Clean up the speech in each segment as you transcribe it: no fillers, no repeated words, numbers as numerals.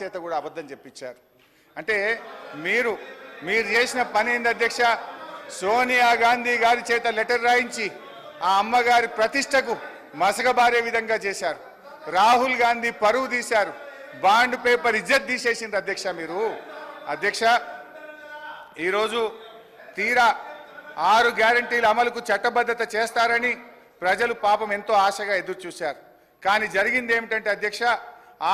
చేత కూడా అబద్ధం చెప్పించారు. అంటే మీరు చేసిన పని ఏంది అధ్యక్ష? సోనియా గాంధీ గారి చేత లెటర్ రాయించి ఆ అమ్మగారి ప్రతిష్టకు మసకబారే విధంగా చేశారు. రాహుల్ గాంధీ పరువు తీశారు. బాండ్ పేపర్ ఇజ్జత్ తీసేసిండ్రు అధ్యక్ష మీరు. అధ్యక్ష, ఈరోజు తీరా 6 గ్యారంటీల అమలుకు చట్టబద్ధత చేస్తారని ప్రజలు పాపం ఎంతో ఆశగా ఎదురు చూశారు. కానీ జరిగింది ఏమిటంటే అధ్యక్ష,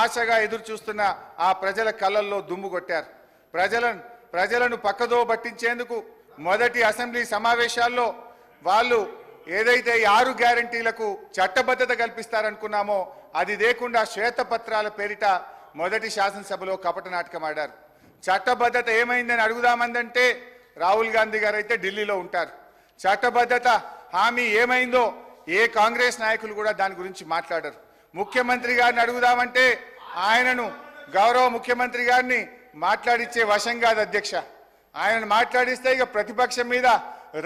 ఆశగా ఎదురు చూస్తున్న ఆ ప్రజల కళ్ళల్లో దుమ్ము కొట్టారు. ప్రజలను పక్కదో పట్టించేందుకు మొదటి అసెంబ్లీ సమావేశాల్లో వాళ్ళు ఏదైతే 6 గ్యారంటీలకు చట్టబద్ధత కల్పిస్తారనుకున్నామో అది లేకుండా శ్వేతపత్రాల పేరిట మొదటి శాసనసభలో కపట నాటకం ఆడారు. చట్టబద్ధత ఏమైందని అడుగుదామందంటే రాహుల్ గాంధీ గారు అయితే ఢిల్లీలో ఉంటారు. చట్టబద్ధత హామీ ఏమైందో ఏ కాంగ్రెస్ నాయకులు కూడా దాని గురించి మాట్లాడరు. ముఖ్యమంత్రి గారిని అడుగుదామంటే ఆయనను గౌరవ ముఖ్యమంత్రి గారిని మాట్లాడిచ్చే వశం కాదు అధ్యక్ష. ఆయనను మాట్లాడిస్తే ఇక ప్రతిపక్షం మీద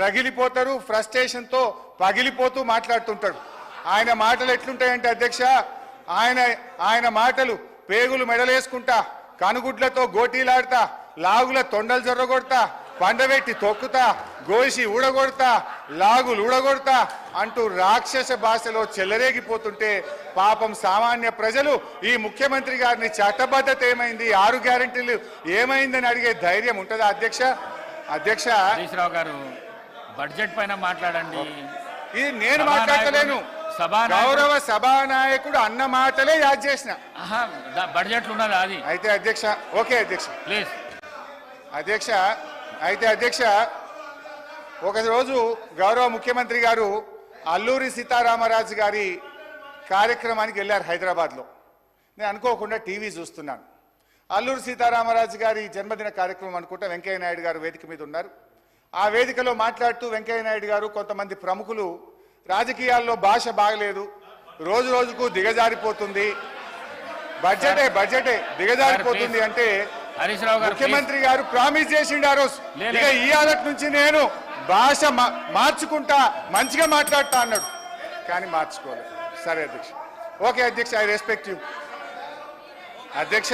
రగిలిపోతారు, ఫ్రస్ట్రేషన్తో పగిలిపోతూ మాట్లాడుతుంటారు. ఆయన మాటలు ఎట్లుంటాయంటే అధ్యక్ష, ఆయన మాటలు పేగులు మెడలేసుకుంటా, కనుగుడ్లతో గోటీలాడుతా, లాగుల తొండలు జొర్రగొడతా, పండబెట్టి తొక్కుతా, గోసి ఊడగొడతా, లాగులు ఊడగొడతా అంటూ రాక్షస భాషలో చెలరేగిపోతుంటే పాపం సామాన్య ప్రజలు ఈ ముఖ్యమంత్రి గారిని చట్టబద్ధత ఏమైంది, 6 గ్యారెంటీలు ఏమైందని అడిగే ధైర్యం ఉంటుందా అధ్యక్ష? అధ్యక్ష హరీశ్రావు గారు బడ్జెట్ పైన మాట్లాడండి. ఇది నేను మాట్లాడలేను. గౌరవ సభానాయకుడు అన్న మాటలే యాద్ చేసిన. బడ్జెట్ ఉన్నది అది అయితే అధ్యక్ష. ఓకే అధ్యక్ష. ప్లీజ్ అధ్యక్ష. అయితే అధ్యక్ష, ఒకరోజు గౌరవ ముఖ్యమంత్రి గారు అల్లూరి సీతారామరాజు గారి కార్యక్రమానికి వెళ్ళారు హైదరాబాద్లో. నేను అనుకోకుండా టీవీ చూస్తున్నాను. అల్లూరి సీతారామరాజు గారి జన్మదిన కార్యక్రమం అనుకుంటా వెంకయ్య నాయుడు గారు వేదిక మీద ఉన్నారు. ఆ వేదికలో మాట్లాడుతూ వెంకయ్య నాయుడు గారు కొంతమంది ప్రముఖులు రాజకీయాల్లో భాష బాగలేదు, రోజు రోజుకు దిగజారిపోతుంది, బడ్జెటే దిగజారిపోతుంది అంటే ముఖ్యమంత్రి గారు ప్రామిస్ చేసిండు ఆ రోజు, ఇక ఈ ఆలటి నుంచి నేను భాష మార్చుకుంటా, మంచిగా మాట్లాడతా అన్నాడు. కానీ మార్చుకోలేదు. సరే అధ్యక్ష. ఓకే అధ్యక్ష, ఐ రెస్పెక్ట్ యూ. అధ్యక్ష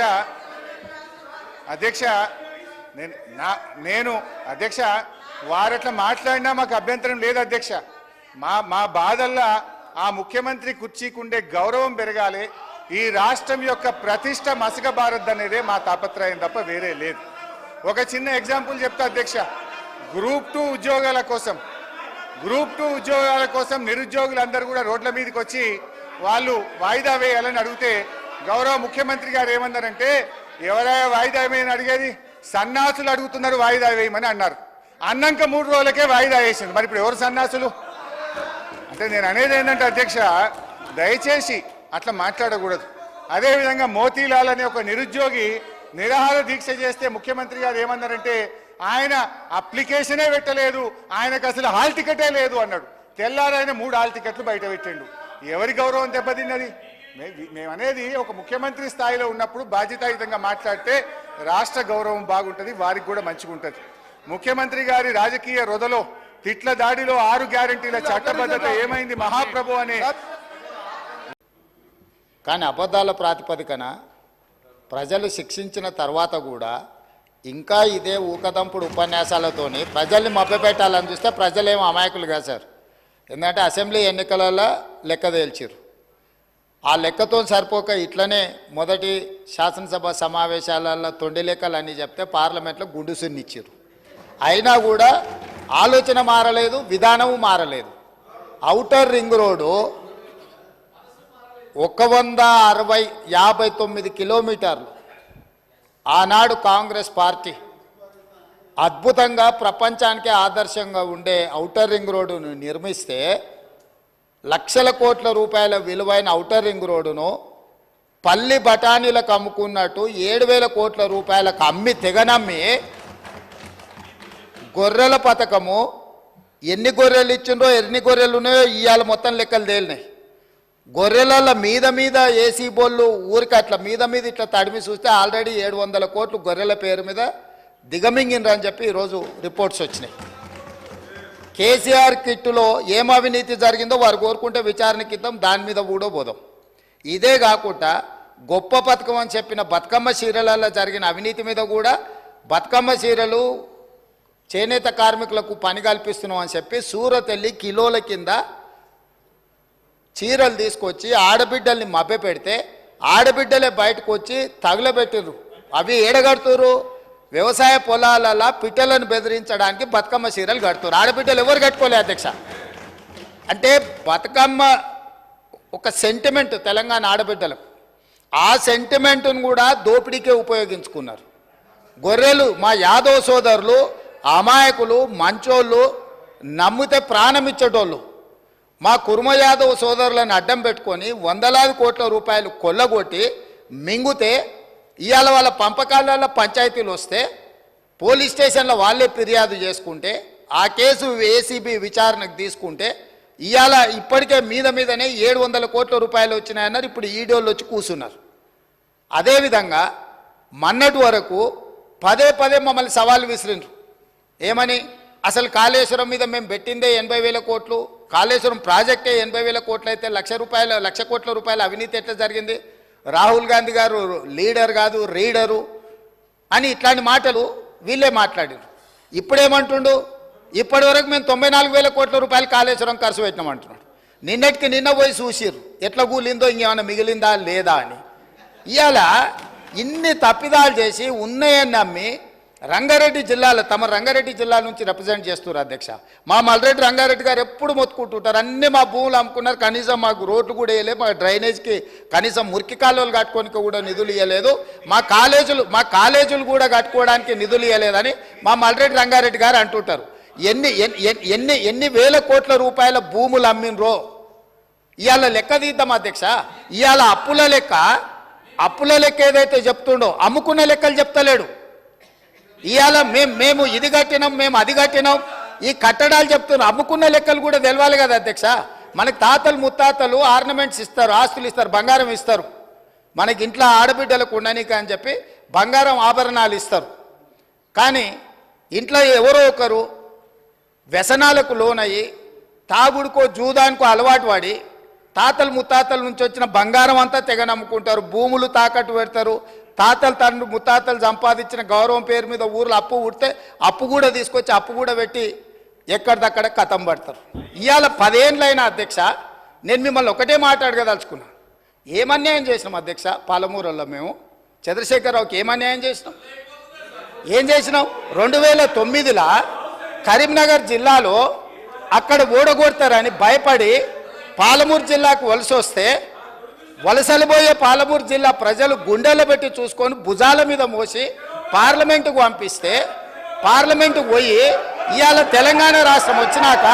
నేను అధ్యక్ష వారట్లా మాట్లాడినా మాకు అభ్యంతరం లేదు అధ్యక్ష. మా బాధల్లా ఆ ముఖ్యమంత్రి కుర్చీకుండే గౌరవం పెరగాలి, ఈ రాష్ట్రం యొక్క ప్రతిష్ట మసకబారద్దు అనేదే మా తాపత్రయం తప్ప వేరే లేదు. ఒక చిన్న ఎగ్జాంపుల్ చెప్తా అధ్యక్ష. గ్రూప్ 2 ఉద్యోగాల కోసం నిరుద్యోగులందరూ కూడా రోడ్ల మీదకి వచ్చి వాళ్ళు వాయిదా వేయాలని అడిగితే గౌరవ ముఖ్యమంత్రి గారు ఏమన్నారంటే, ఎవరైనా వాయిదా వేయమని అడిగేది, సన్నాసులు అడుగుతున్నారు వాయిదా వేయమని అన్నారు. అన్నాక 3 రోజులకే వాయిదా వేసింది. మరి ఇప్పుడు ఎవరు సన్నాసులు అంటే? నేను అనేది ఏంటంటే అధ్యక్ష, దయచేసి అట్లా మాట్లాడకూడదు. అదేవిధంగా మోతీలాల్ అనే ఒక నిరుద్యోగి నిరాహార దీక్ష చేస్తే ముఖ్యమంత్రి గారు ఏమన్నారంటే, ఆయన అప్లికేషనే పెట్టలేదు, ఆయనకు అసలు హాల్ టికెటే లేదు అన్నాడు. తెల్లారైన 3 హాల్ టికెట్లు బయట పెట్టిండు. ఎవరి గౌరవం దెబ్బతిన్నది? మేమనేది ఒక ముఖ్యమంత్రి స్థాయిలో ఉన్నప్పుడు బాధ్యతాయుతంగా మాట్లాడితే రాష్ట్ర గౌరవం బాగుంటుంది, వారికి కూడా మంచిగా ఉంటుంది. ముఖ్యమంత్రి గారి రాజకీయ రొదలో తిట్ల దాడిలో 6 గ్యారెంటీల చట్టబద్ధత ఏమైంది మహాప్రభు అనే. కానీ అబద్ధాల ప్రాతిపదికన ప్రజలు శిక్షించిన తర్వాత కూడా ఇంకా ఇదే ఊకదంపుడు ఉపన్యాసాలతోని ప్రజల్ని మభ్యపెట్టాలని చూస్తే ప్రజలేమో అమాయకులు కాదు సార్. ఎందుకంటే అసెంబ్లీ ఎన్నికలలో లెక్క తేల్చారు. ఆ లెక్కతో సరిపోక ఇట్లనే మొదటి శాసనసభ సమావేశాలలో తొండి లెక్కలు అన్నీ చెప్తే పార్లమెంట్లో గుండు సున్నిచ్చారు. అయినా కూడా ఆలోచన మారలేదు, విధానము మారలేదు. ఔటర్ రింగ్ రోడ్డు 159 కిలోమీటర్లు ఆనాడు కాంగ్రెస్ పార్టీ అద్భుతంగా ప్రపంచానికే ఆదర్శంగా ఉండే ఔటర్ రింగ్ రోడ్డును నిర్మిస్తే లక్షల కోట్ల రూపాయల విలువైన ఔటర్ రింగ్ రోడ్డును పల్లి బఠానీలకు అమ్ముకున్నట్టు 7,000 కోట్ల రూపాయలకు అమ్మి తెగనమ్మి గొర్రెల పథకము ఎన్ని గొర్రెలు ఇచ్చిండ్రో ఎన్ని గొర్రెలు ఉన్నాయో ఇవాళ మొత్తం లెక్కలు తేలినాయి. గొర్రెల మీద ఏసీ బోళ్ళు ఊరికి అట్లా మీద ఇట్లా తడిమి చూస్తే ఆల్రెడీ 700 కోట్లు గొర్రెల పేరు మీద దిగమింగినరని చెప్పి ఈరోజు రిపోర్ట్స్ వచ్చినాయి. కేసీఆర్ కిట్టులో ఏం అవినీతి జరిగిందో వారు కోరుకుంటే విచారణకి ఇద్దాం, దాని మీద కూడా పోదాం. ఇదే కాకుండా గొప్ప పథకం అని చెప్పిన బతుకమ్మ చీరలలో జరిగిన అవినీతి మీద కూడా బతుకమ్మ చీరలు చేనేత కార్మికులకు పని కల్పిస్తున్నాం అని చెప్పి సూరత్ వెళ్ళి కిలోల కింద చీరలు తీసుకొచ్చి ఆడబిడ్డల్ని మభ్యపెడితే ఆడబిడ్డలే బయటకు వచ్చి తగులబెట్టిర్రు. అవి ఏడగడుతురు వ్యవసాయ పొలాలలో పిట్టలను బెదిరించడానికి బతుకమ్మ చీరలు కడుతున్నారు. ఆడబిడ్డలు ఎవరు కట్టుకోలే అధ్యక్ష. అంటే బతుకమ్మ ఒక సెంటిమెంట్ తెలంగాణ ఆడబిడ్డలకు, ఆ సెంటిమెంట్ను కూడా దోపిడీకే ఉపయోగించుకున్నారు. గొర్రెలు మా యాదవ్ సోదరులు అమాయకులు మంచోళ్ళు, నమ్మితే ప్రాణం ఇచ్చేటోళ్ళు. మా కుర్మ యాదవ్ సోదరులను అడ్డం పెట్టుకొని వందలాది కోట్ల రూపాయలు కొల్లగొట్టి మింగుతే ఇవాళ వాళ్ళ పంపకాలలో పంచాయతీలు వస్తే పోలీస్ స్టేషన్లో వాళ్ళే ఫిర్యాదు చేసుకుంటే ఆ కేసు ఏసీబీ విచారణకు తీసుకుంటే ఇవాళ ఇప్పటికే మీదనే 700 కోట్ల రూపాయలు వచ్చినాయన్నారు. ఇప్పుడు ఈడోళ్ళు వచ్చి కూర్చున్నారు. అదేవిధంగా మొన్నటి వరకు పదే పదే సవాల్ విసిరిండ్రు. ఏమని? అసలు కాళేశ్వరం మీద మేము పెట్టిందే 80,000 కోట్లు, కాళేశ్వరం ప్రాజెక్టే 80,000 కోట్లు అయితే 1,00,000 కోట్ల రూపాయల అవినీతి ఎట్లా జరిగింది? రాహుల్ గాంధీ గారు లీడర్ కాదు రీడరు అని ఇట్లాంటి మాటలు వీళ్ళే మాట్లాడారు. ఇప్పుడేమంటుండు? ఇప్పటి వరకు మేము 94,000 కోట్ల రూపాయలు కాళేశ్వరం ఖర్చు పెట్టినామంటున్నాడు. నిన్నటికి నిన్న పోయి చూసిర్రు ఎట్లా కూలిందో, ఇంకేమైనా మిగిలిందా లేదా అని. ఇవాళ ఇన్ని తప్పిదాలు చేసి ఉన్నాయని నమ్మి రంగారెడ్డి జిల్లాలో తమ రంగారెడ్డి జిల్లా నుంచి రిప్రజెంట్ చేస్తున్నారు అధ్యక్ష. మా మల్రెడ్డి రంగారెడ్డి గారు ఎప్పుడు మొత్తుకుంటుంటారు, అన్నీ మా భూములు అమ్ముకున్నారు, కనీసం మాకు రోడ్లు కూడా వేయలేదు, మా డ్రైనేజ్కి కనీసం మురికి కాలువలు కట్టుకోనికి కూడా నిధులు ఇవ్వలేదు, మా కాలేజీలు కూడా కట్టుకోవడానికి నిధులు ఇవ్వలేదని మా మల్రెడ్డి రంగారెడ్డి గారు అంటుంటారు. ఎన్ని వేల కోట్ల రూపాయల భూములు అమ్మినరో ఇవాళ లెక్క తీద్దాం అధ్యక్ష. ఇవాళ అప్పుల లెక్క ఏదైతే చెప్తుండో అమ్ముకున్న లెక్కలు చెప్తలేడు. ఇవాళ మేము ఇది కట్టినాం, మేము అది కట్టినాం, ఈ కట్టడాలు చెప్తున్నాం. అమ్ముకున్న లెక్కలు కూడా తెలవాలి కదా అధ్యక్ష. మనకి తాతలు ముత్తాతలు ఆర్నమెంట్స్ ఇస్తారు, ఆస్తులు ఇస్తారు, బంగారం ఇస్తారు. మనకి ఇంట్లో ఆడబిడ్డలకు ఉండనీక అని చెప్పి బంగారం ఆభరణాలు ఇస్తారు. కానీ ఇంట్లో ఎవరో ఒకరు వ్యసనాలకు లోనయ్యి తాగుడుకో జూదానికో అలవాటు పడి తాతలు ముత్తాతల నుంచి వచ్చిన బంగారం అంతా తెగ నమ్ముకుంటారు, భూములు తాకట్టు పెడతారు. తాతలు తండ్రి ముత్తాతలు సంపాదించిన గౌరవం పేరు మీద ఊర్లో అప్పు ఉడితే అప్పు కూడా తీసుకొచ్చి అప్పు కూడా పెట్టి ఎక్కడిదక్కడ కథం పడతారు. ఇవాళ 10 ఏళ్ళైనా అధ్యక్ష నేను మిమ్మల్ని ఒకటే మాట్లాడగదలుచుకున్నా. ఏమన్యాయం చేసినాం అధ్యక్ష? పాలమూరులో మేము చంద్రశేఖరరావుకి ఏమన్యాయం చేసినాం? ఏం చేసినాం? 2009లో కరీంనగర్ జిల్లాలో అక్కడ ఓడగొడతారని భయపడి పాలమూరు జిల్లాకు వలస వస్తే వలసలు పోయే పాలమూరు జిల్లా ప్రజలు గుండెలు పెట్టి చూసుకొని భుజాల మీద మోసి పార్లమెంటుకు పంపిస్తే పార్లమెంటుకు పోయి ఇవాళ తెలంగాణ రాష్ట్రం వచ్చినాక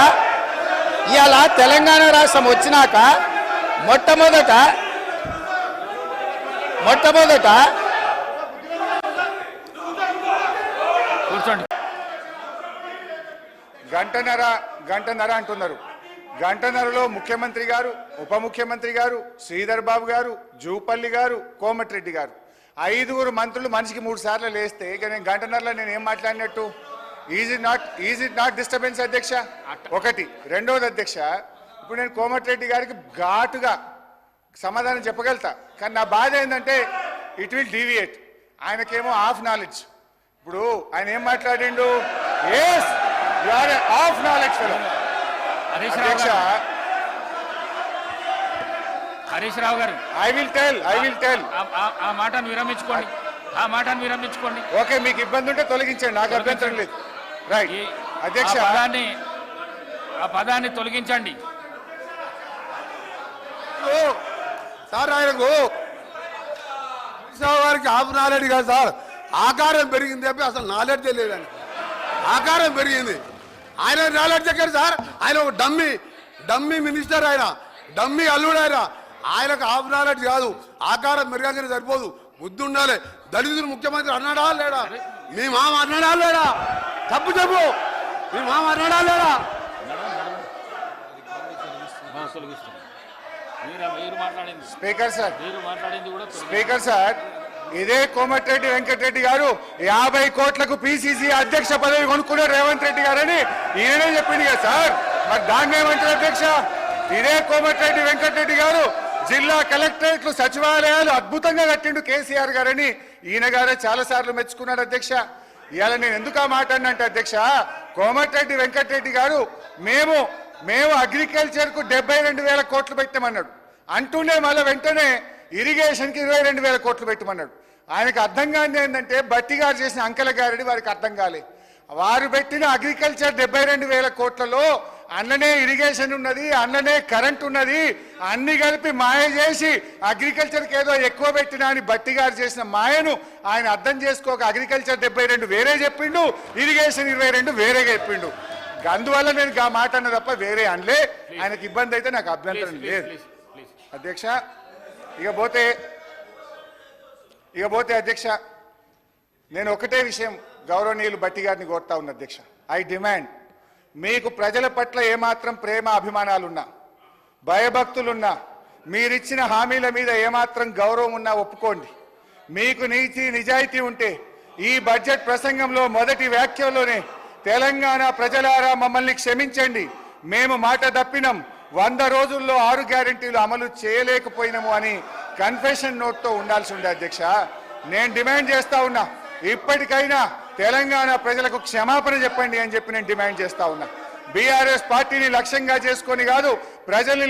మొట్టమొదట కూర్చోండి. గంటన్నర అంటున్నారు. గంటన్నరలో ముఖ్యమంత్రి గారు, ఉప ముఖ్యమంత్రి గారు, శ్రీధర్ బాబు గారు, జూపల్లి గారు, కోమటిరెడ్డి గారు 5 మంత్రులు మనిషికి 3 సార్లు లేస్తే ఇక నేను గంటన్నరలో నేను ఏం మాట్లాడినట్టు? ఈజ్ ఇట్ నాట్ డిస్టర్బెన్స్ అధ్యక్ష? ఒకటి. రెండవది అధ్యక్ష, ఇప్పుడు నేను కోమటిరెడ్డి గారికి ఘాటుగా సమాధానం చెప్పగలుగుతా, కానీ నా బాధ ఏంటంటే ఇట్ విల్ డీవియేట్. ఆయనకేమో హాఫ్ నాలెడ్జ్. ఇప్పుడు ఆయన ఏం మాట్లాడిండు? Yes you are half knowledge fellow. Harish Rao garu I will tell ఆ మాటను విరమించుకోండి. ఓకే, మీకు ఇబ్బంది ఉంటే తొలగించండి, నాకు అభ్యంతరం లేదు. రైట్ అధ్యక్ష, ఆ పదాన్ని తొలగించండి. సార్ ఆయనకు వారికి హాఫ్ నాలెడ్జ్ కాదు సార్, ఆకారం పెరిగింది చెప్పి అసలు నాలెడ్జ్ లేదండి. ఆకారం పెరిగింది, ఆయన నాలెడ్జ్ ఎక్కడ సార్? ఆయన ఒక డమ్మీ మినిస్టర్, ఆయన డమ్మీ అల్లుడు. ఆయనకు హాఫ్ నాలెడ్జ్ కాదు, ఆకారం పెరగానే సరిపోదు, బుద్ధి ఉండాలి. దళితులు ముఖ్యమంత్రి అన్నాడా లేడా? మీ మామ అన్నాడా లేడా? తప్పు చెప్పు, మీ మామ అన్నాడా లేడా? స్పీకర్ సార్, ఇదే కోమటిరెడ్డి వెంకటరెడ్డి గారు 50 కోట్లకు పిసిసి అధ్యక్ష పదవి కొనుక్కున్నారు రేవంత్ రెడ్డి గారని ఈయనే చెప్పింది కదా సార్. మరి దాన్ని ఏమంటారు అధ్యక్ష? ఇదే కోమటిరెడ్డి వెంకటరెడ్డి గారు జిల్లా కలెక్టరేట్లు సచివాలయాలు అద్భుతంగా కట్టిండు కేసీఆర్ గారని ఈయన గారే చాలా సార్లు మెచ్చుకున్నాడు అధ్యక్ష. ఇవాళ నేను ఎందుకు ఆ మాట అన్నంటే అధ్యక్ష, కోమటిరెడ్డి వెంకటరెడ్డి గారు మేము అగ్రికల్చర్కు 72,000 కోట్లు పెట్టమన్నాడు అంటూనే మళ్ళీ వెంటనే ఇరిగేషన్కి 22,000 కోట్లు పెట్టమన్నాడు. ఆయనకు అర్థం కాని ఏంటంటే బట్టి గారు చేసిన అంకెల గారిని వారికి అర్థం కాలే. వారు పెట్టిన అగ్రికల్చర్ 72,000 కోట్లలో అన్ననే ఇరిగేషన్ ఉన్నది, అన్ననే కరెంట్ ఉన్నది, అన్ని కలిపి మాయ చేసి అగ్రికల్చర్కి ఏదో ఎక్కువ పెట్టినా అని బట్టి గారు చేసిన మాయను ఆయన అర్థం చేసుకోక అగ్రికల్చర్ 72 వేరే చెప్పిండు, ఇరిగేషన్ 22 వేరేగా చెప్పిండు. అందువల్ల నేను ఆ మాట అన్న తప్ప వేరే అనలే. ఆయనకి ఇబ్బంది అయితే నాకు అభ్యంతరం లేదు అధ్యక్ష. ఇక పోతే అధ్యక్ష, నేను ఒకటే విషయం గౌరవనీయులు బట్టి గారిని కోరుతా ఉన్నా అధ్యక్ష. ఐ డిమాండ్, మీకు ప్రజల పట్ల ఏమాత్రం ప్రేమ అభిమానాలున్నా, భయభక్తులున్నా, మీరిచ్చిన హామీల మీద ఏమాత్రం గౌరవం ఉన్నా ఒప్పుకోండి. మీకు నీతి నిజాయితీ ఉంటే ఈ బడ్జెట్ ప్రసంగంలో మొదటి వ్యాఖ్యలోనే తెలంగాణ ప్రజలారా మమ్మల్ని క్షమించండి, మేము మాట తప్పినాం, 100 రోజుల్లో 6 గ్యారెంటీలు అమలు చేయలేకపోయినాము అని కన్ఫెషన్ నోట్తో ఉండాల్సి ఉండే అధ్యక్ష. నేను డిమాండ్ చేస్తా ఉన్నా, ఇప్పటికైనా తెలంగాణ ప్రజలకు క్షమాపణ చెప్పండి అని చెప్పి నేను డిమాండ్ చేస్తా ఉన్నా. బీఆర్ఎస్ పార్టీని లక్ష్యంగా చేసుకొని కాదు, ప్రజల్ని